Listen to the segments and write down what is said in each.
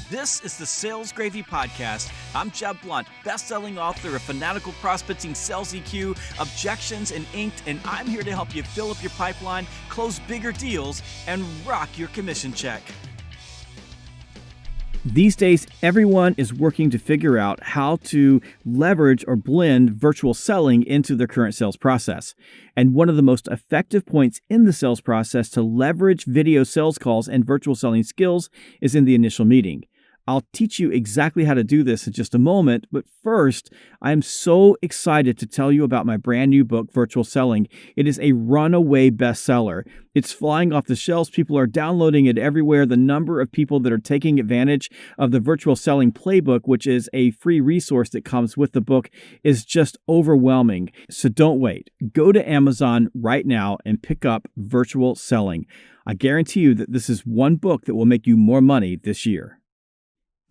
This is the Sales Gravy Podcast. I'm Jeb Blount, best-selling author of Fanatical Prospecting, Sales EQ, Objections, and Inked, and I'm here to help you fill up your pipeline, close bigger deals, and rock your commission check. These days, everyone is working to figure out how to leverage or blend virtual selling into their current sales process. And one of the most effective points in the sales process to leverage video sales calls and virtual selling skills is in the initial meeting. I'll teach you exactly how to do this in just a moment, but first, I'm so excited to tell you about my brand new book, Virtual Selling. It is a runaway bestseller. It's flying off the shelves. People are downloading it everywhere. The number of people that are taking advantage of the Virtual Selling Playbook, which is a free resource that comes with the book, is just overwhelming. So don't wait. Go to Amazon right now and pick up Virtual Selling. I guarantee you that this is one book that will make you more money this year.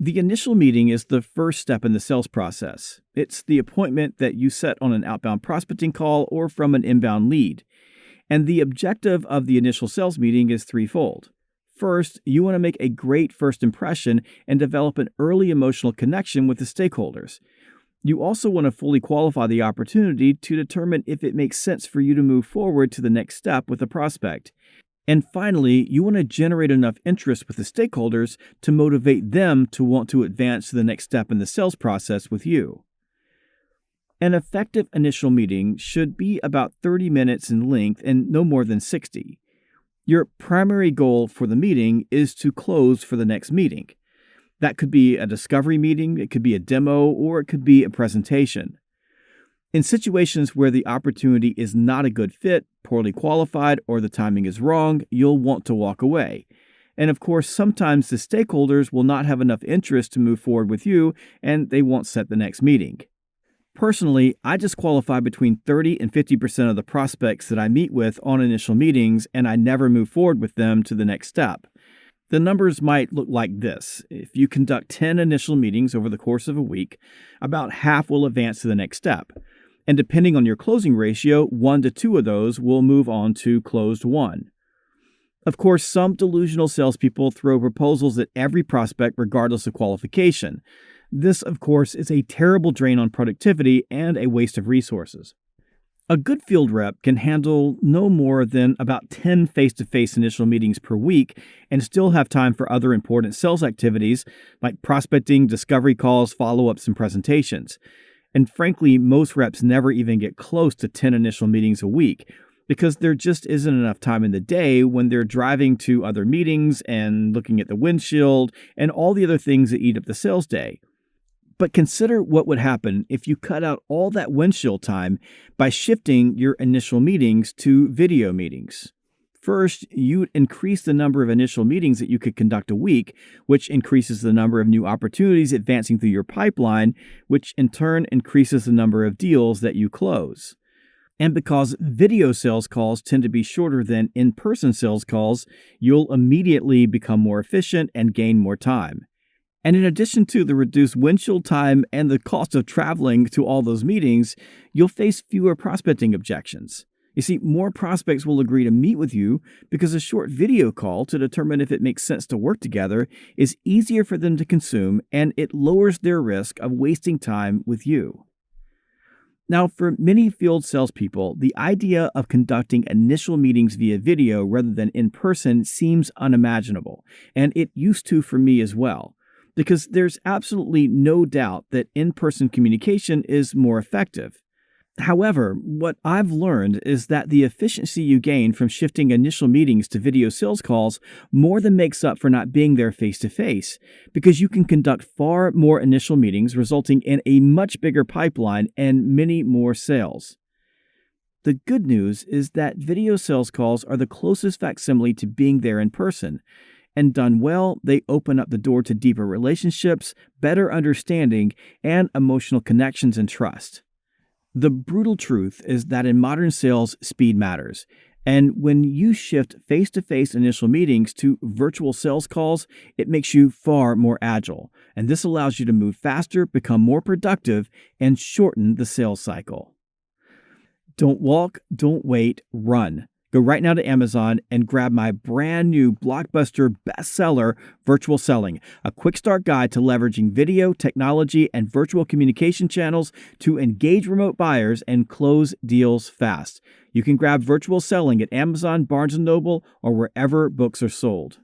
The initial meeting is the first step in the sales process. It's the appointment that you set on an outbound prospecting call or from an inbound lead. And the objective of the initial sales meeting is threefold. First, you want to make a great first impression and develop an early emotional connection with the stakeholders. You also want to fully qualify the opportunity to determine if it makes sense for you to move forward to the next step with the prospect. And finally, you want to generate enough interest with the stakeholders to motivate them to want to advance to the next step in the sales process with you. An effective initial meeting should be about 30 minutes in length and no more than 60. Your primary goal for the meeting is to close for the next meeting. That could be a discovery meeting, it could be a demo, or it could be a presentation. In situations where the opportunity is not a good fit, poorly qualified, or the timing is wrong, you'll want to walk away. And of course, sometimes the stakeholders will not have enough interest to move forward with you, and they won't set the next meeting. Personally, I disqualify between 30 and 50% of the prospects that I meet with on initial meetings, and I never move forward with them to the next step. The numbers might look like this. If you conduct 10 initial meetings over the course of a week, about half will advance to the next step. And depending on your closing ratio, 1 to 2 of those will move on to closed won. Of course, some delusional salespeople throw proposals at every prospect regardless of qualification. This, of course, is a terrible drain on productivity and a waste of resources. A good field rep can handle no more than about 10 face-to-face initial meetings per week and still have time for other important sales activities like prospecting, discovery calls, follow-ups, and presentations. And frankly, most reps never even get close to 10 initial meetings a week because there just isn't enough time in the day when they're driving to other meetings and looking at the windshield and all the other things that eat up the sales day. But consider what would happen if you cut out all that windshield time by shifting your initial meetings to video meetings. First, you would increase the number of initial meetings that you could conduct a week, which increases the number of new opportunities advancing through your pipeline, which in turn increases the number of deals that you close. And because video sales calls tend to be shorter than in-person sales calls, you'll immediately become more efficient and gain more time. And in addition to the reduced windshield time and the cost of traveling to all those meetings, you'll face fewer prospecting objections. You see, more prospects will agree to meet with you because a short video call to determine if it makes sense to work together is easier for them to consume, and it lowers their risk of wasting time with you. Now, for many field salespeople, the idea of conducting initial meetings via video rather than in person seems unimaginable, and it used to for me as well, because there's absolutely no doubt that in-person communication is more effective. However, what I've learned is that the efficiency you gain from shifting initial meetings to video sales calls more than makes up for not being there face-to-face, because you can conduct far more initial meetings, resulting in a much bigger pipeline and many more sales. The good news is that video sales calls are the closest facsimile to being there in person, and done well, they open up the door to deeper relationships, better understanding, and emotional connections and trust. The brutal truth is that in modern sales, speed matters. And when you shift face-to-face initial meetings to virtual sales calls, it makes you far more agile. And this allows you to move faster, become more productive, and shorten the sales cycle. Don't walk, don't wait, run. Go right now to Amazon and grab my brand new blockbuster bestseller, Virtual Selling, a quick start guide to leveraging video, technology, and virtual communication channels to engage remote buyers and close deals fast. You can grab Virtual Selling at Amazon, Barnes & Noble, or wherever books are sold.